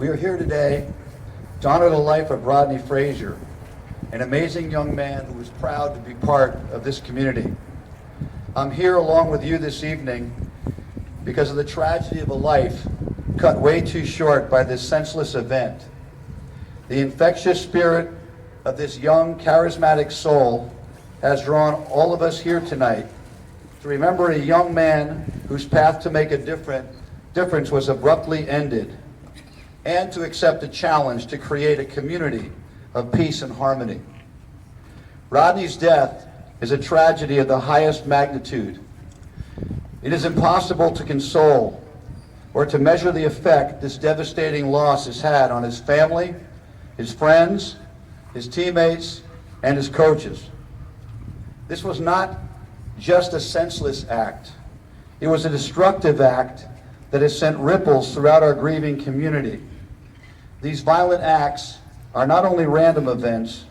We are here today to honor the life of Rodney Frazier, an amazing young man who was proud to be part of this community. I'm here along with you this evening because of the tragedy of a life cut way too short by this senseless event. The infectious spirit of this young, charismatic soul has drawn all of us here tonight to remember a young man whose path to make a difference was abruptly ended, and to accept a challenge to create a community of peace and harmony. Rodney's death is a tragedy of the highest magnitude. It is impossible to console or to measure the effect this devastating loss has had on his family, his friends, his teammates, and his coaches. This was not just a senseless act. It was a destructive act that has sent ripples throughout our grieving community. These violent acts are not only random events,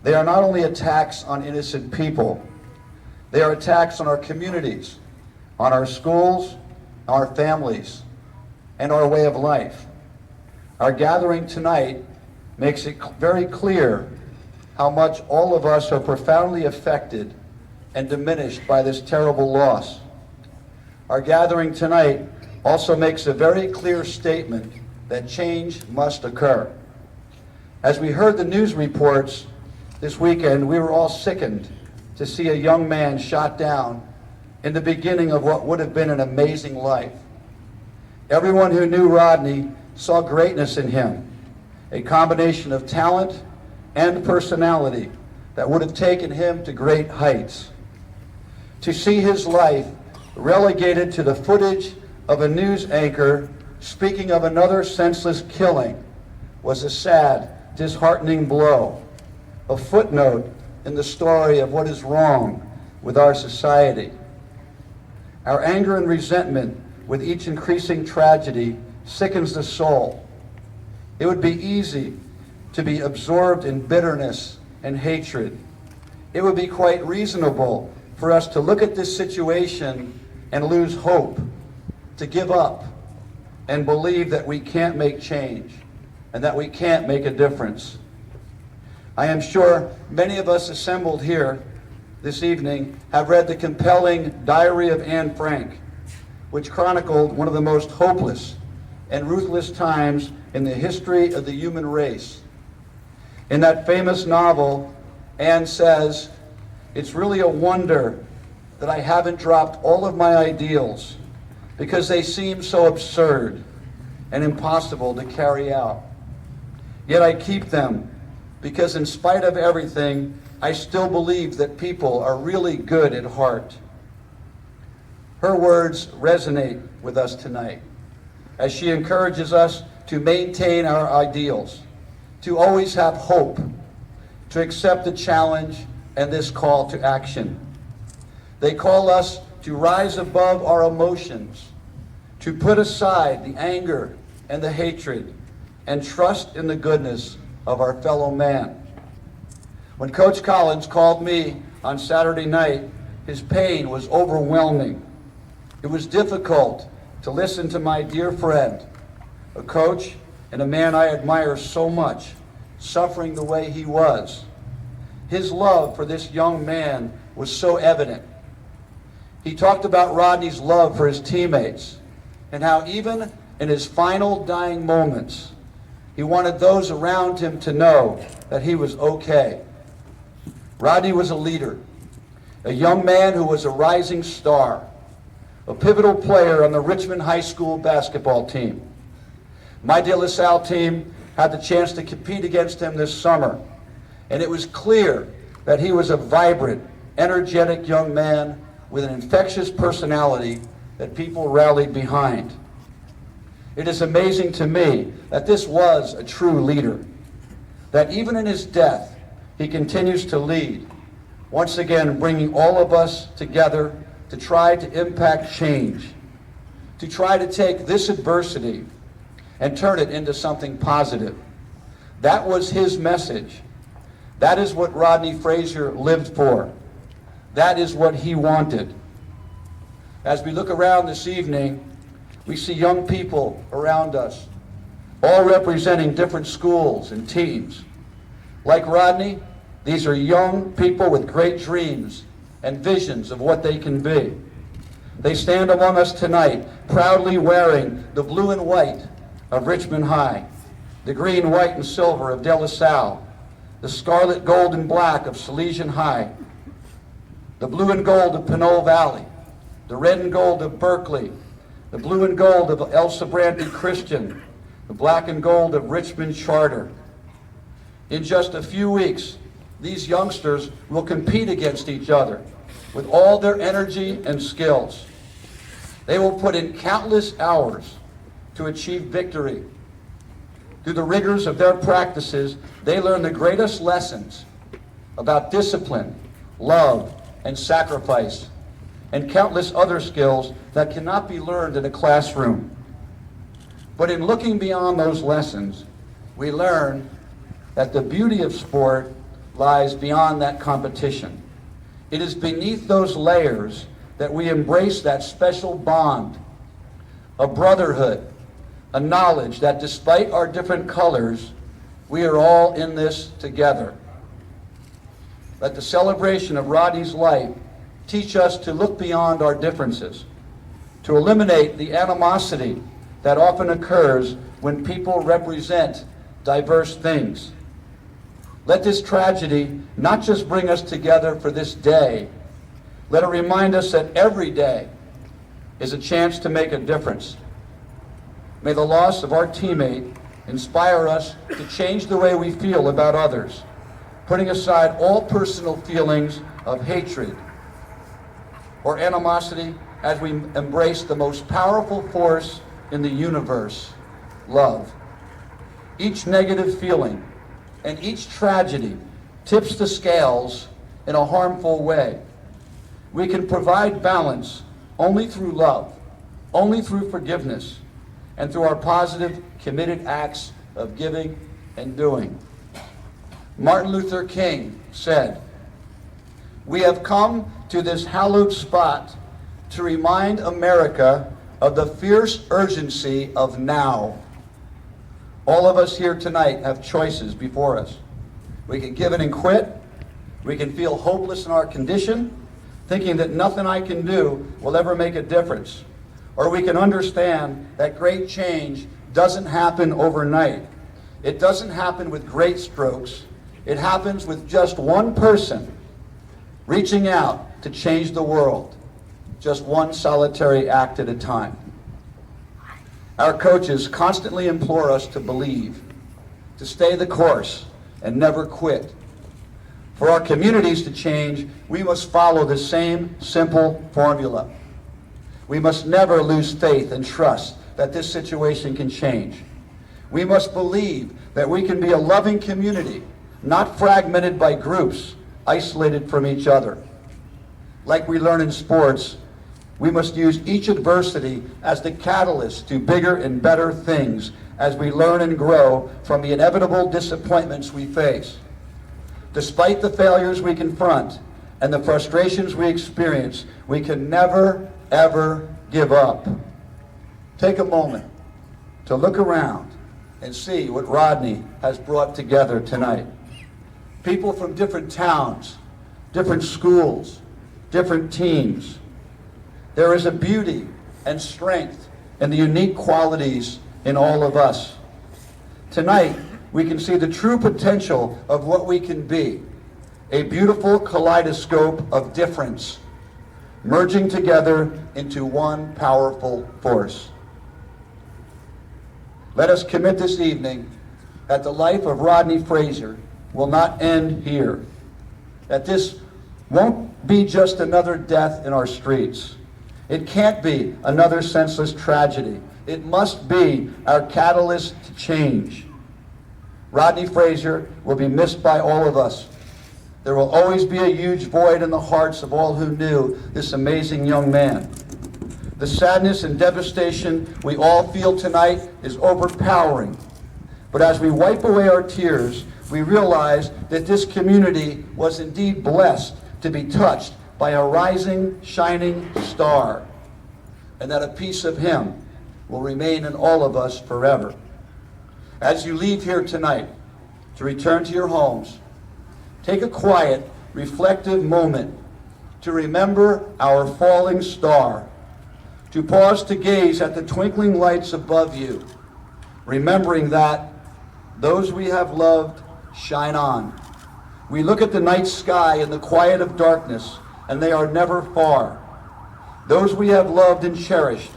they are not only attacks on innocent people, they are attacks on our communities, on our schools, our families, and our way of life. Our gathering tonight makes it very clear how much all of us are profoundly affected and diminished by this terrible loss. Our gathering tonight also makes a very clear statement that change must occur. As we heard the news reports this weekend, we were all sickened to see a young man shot down in the beginning of what would have been an amazing life. Everyone who knew Rodney saw greatness in him, a combination of talent and personality that would have taken him to great heights. To see his life relegated to the footage of a news anchor speaking of another senseless killing was a sad, disheartening blow, a footnote in the story of what is wrong with our society. Our anger and resentment with each increasing tragedy sickens the soul. It would be easy to be absorbed in bitterness and hatred. It would be quite reasonable for us to look at this situation and lose hope, to give up, and believe that we can't make change and that we can't make a difference. I am sure many of us assembled here this evening have read the compelling Diary of Anne Frank, which chronicled one of the most hopeless and ruthless times in the history of the human race. In that famous novel, Anne says, "It's really a wonder that I haven't dropped all of my ideals because they seem so absurd and impossible to carry out. Yet I keep them because in spite of everything, I still believe that people are really good at heart." Her words resonate with us tonight as she encourages us to maintain our ideals, to always have hope, to accept the challenge and this call to action. They call us to rise above our emotions, to put aside the anger and the hatred, and trust in the goodness of our fellow man. When Coach Collins called me on Saturday night, his pain was overwhelming. It was difficult to listen to my dear friend, a coach and a man I admire so much, suffering the way he was. His love for this young man was so evident. He talked about Rodney's love for his teammates and how even in his final dying moments, he wanted those around him to know that he was okay. Rodney was a leader, a young man who was a rising star, a pivotal player on the Richmond High School basketball team. My De La Salle team had the chance to compete against him this summer, and it was clear that he was a vibrant, energetic young man with an infectious personality that people rallied behind. It is amazing to me that this was a true leader, that even in his death, he continues to lead, once again bringing all of us together to try to impact change, to try to take this adversity and turn it into something positive. That was his message. That is what Rodney Frazier lived for. That is what he wanted. As we look around this evening, we see young people around us all representing different schools and teams. Like Rodney, these are young people with great dreams and visions of what they can be. They stand among us tonight, proudly wearing the blue and white of Richmond High, the green, white, and silver of De La Salle, the scarlet, gold, and black of Salesian High, the blue and gold of Pinole Valley, the red and gold of Berkeley, the blue and gold of El Sobrante Christian, the black and gold of Richmond Charter. In just a few weeks, these youngsters will compete against each other with all their energy and skills. They will put in countless hours to achieve victory. Through the rigors of their practices, they learn the greatest lessons about discipline, love, and sacrifice, and countless other skills that cannot be learned in a classroom. But in looking beyond those lessons, we learn that the beauty of sport lies beyond that competition. It is beneath those layers that we embrace that special bond, a brotherhood, a knowledge that despite our different colors, we are all in this together. Let the celebration of Rodney's life teach us to look beyond our differences, to eliminate the animosity that often occurs when people represent diverse things. Let this tragedy not just bring us together for this day, let it remind us that every day is a chance to make a difference. May the loss of our teammate inspire us to change the way we feel about others, putting aside all personal feelings of hatred or animosity as we embrace the most powerful force in the universe, love. Each negative feeling and each tragedy tips the scales in a harmful way. We can provide balance only through love, only through forgiveness, and through our positive, committed acts of giving and doing. Martin Luther King said, "We have come to this hallowed spot to remind America of the fierce urgency of now." All of us here tonight have choices before us. We can give in and quit. We can feel hopeless in our condition, thinking that nothing I can do will ever make a difference. Or we can understand that great change doesn't happen overnight. It doesn't happen with great strokes. It happens with just one person reaching out to change the world, just one solitary act at a time. Our coaches constantly implore us to believe, to stay the course, and never quit. For our communities to change, we must follow the same simple formula. We must never lose faith and trust that this situation can change. We must believe that we can be a loving community, not fragmented by groups, isolated from each other. Like we learn in sports, we must use each adversity as the catalyst to bigger and better things as we learn and grow from the inevitable disappointments we face. Despite the failures we confront and the frustrations we experience, we can never, ever give up. Take a moment to look around and see what Rodney has brought together tonight. People from different towns, different schools, different teams. There is a beauty and strength in the unique qualities in all of us. Tonight, we can see the true potential of what we can be, a beautiful kaleidoscope of difference, merging together into one powerful force. Let us commit this evening that the life of Rodney Frazier will not end here, that this won't be just another death in our streets. It can't be another senseless tragedy. It must be our catalyst to change. Rodney Frazier will be missed by all of us. There will always be a huge void in the hearts of all who knew this amazing young man. The sadness and devastation we all feel tonight is overpowering. But as we wipe away our tears, we realize that this community was indeed blessed to be touched by a rising, shining star, and that a piece of him will remain in all of us forever. As you leave here tonight to return to your homes, take a quiet, reflective moment to remember our falling star, to pause to gaze at the twinkling lights above you, remembering that those we have loved shine on. We look at the night sky in the quiet of darkness, and they are never far. Those we have loved and cherished,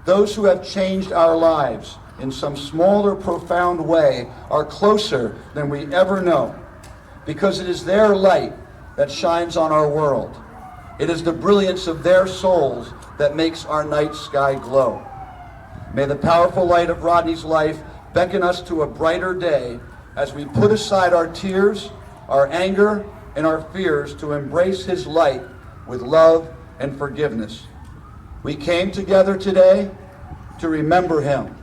those who have changed our lives in some small or profound way, are closer than we ever know, because it is their light that shines on our world. It is the brilliance of their souls that makes our night sky glow. May the powerful light of Rodney's life beckon us to a brighter day as we put aside our tears, our anger, and our fears to embrace his light with love and forgiveness. We came together today to remember him.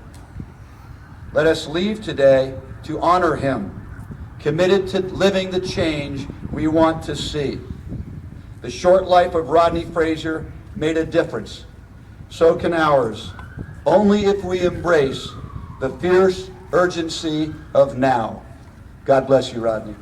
Let us leave today to honor him, committed to living the change we want to see. The short life of Rodney Frazier made a difference. So can ours, only if we embrace the fierce urgency of now. God bless you, Rodney.